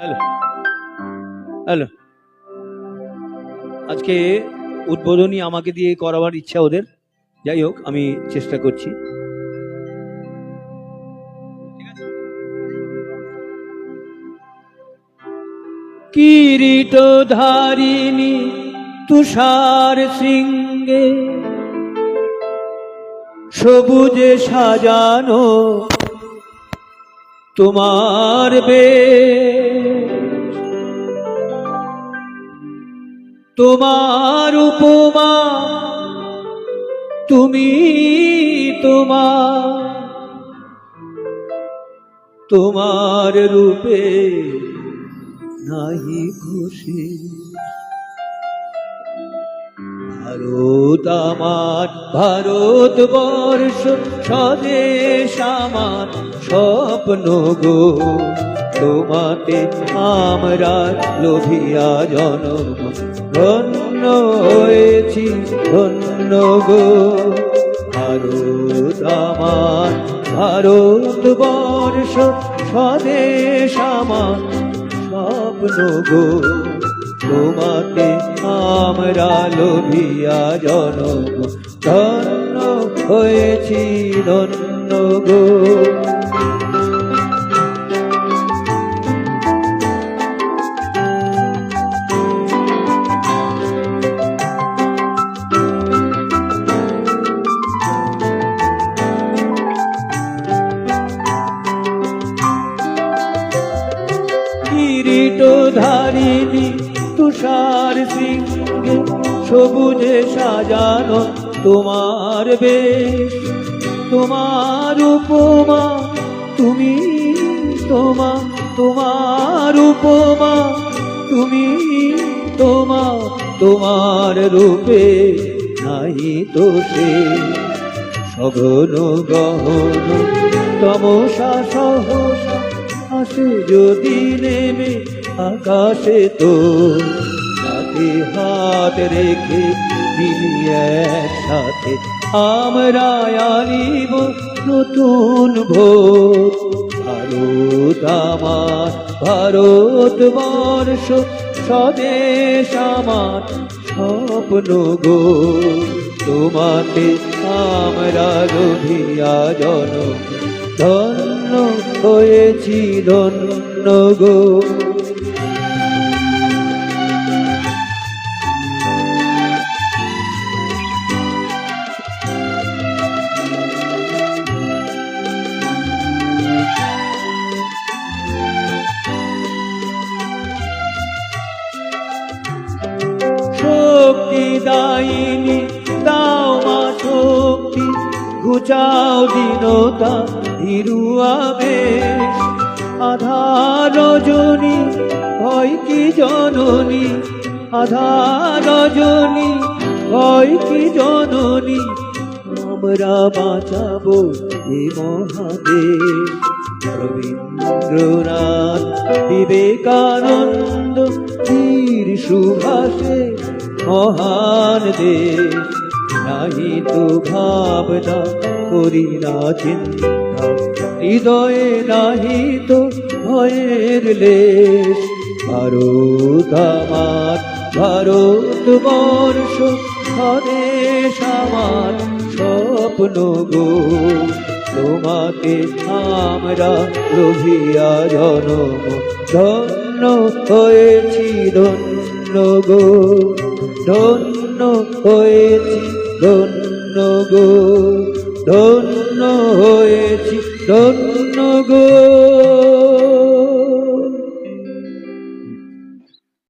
Hello hello আজকে উদ্বোধনী আমাকে দিয়ে করাবার ইচ্ছা ওদের। যাই হোক, আমি চেষ্টা করছি। কিরীট ধারিণী তুষার শৃঙ্গে সবুজে সাজানো তোমার তোমার উপমা তুমি তোমার রূপে নাহি খুশি। ভারত আমার ভারতবর্ষ স্বদেশ আমার স্বপ্ন গো, তোমাতে আমরা লোভিয়া জনম ধন্য হয়েছি ধন্য গো। ভারত আমার ভারতবর্ষ স্বদেশ আমার স্বপ্ন গো, তোমাতে আমরা লোভিয়া জনম ধন্য হয়েছি ধন্য গো। কিরীট ধারিণী তুষার শৃঙ্গে সবুজে সাজানো তোমার বেশ, তোমার উপমা তুমি তোমার উপমা তুমি তোমার রূপে নাই তো সে। সঘন গহন তমসা সহসা আসে যদি নেমে আকাশে, তো হাতে হাত রেখে মিলি একসাথে আমরা আনিব নতুন ভোর। ভারত আমার ভারতবর্ষ স্বদেশ আমার স্বপ্ন গো, তোমাকে আমরা লোভিয়া জনম ধন্য হয়েছি ধন্য গো। শক্তি দায়িনী দাও মা শক্তি, ঘুচাও দীনতা ধীরু আবেশ। আধার রজনী ভয় কি জননী, আধার রজনী ভয় কি জননী, আমরা বাঁচাবো এ মহাদেশ। রবীন্দ্রনাথ বিবেকানন্দ বীর সুভাষে মহান দেশ। নাহি তো ভাবনা করি না চিন্তা, হৃদয়ে নাহি তো ভয়ের লেশ। ভারত আমার ভারতবর্ষ স্বদেশ আমার স্বপ্ন গো, তোমাকে আমরা লোভিয়া জনম ধন্য হয়েছি ধন্য গো, ধন্য হয়েছি ধন্য গো, ধন্য হয়েছি ধন্য গো।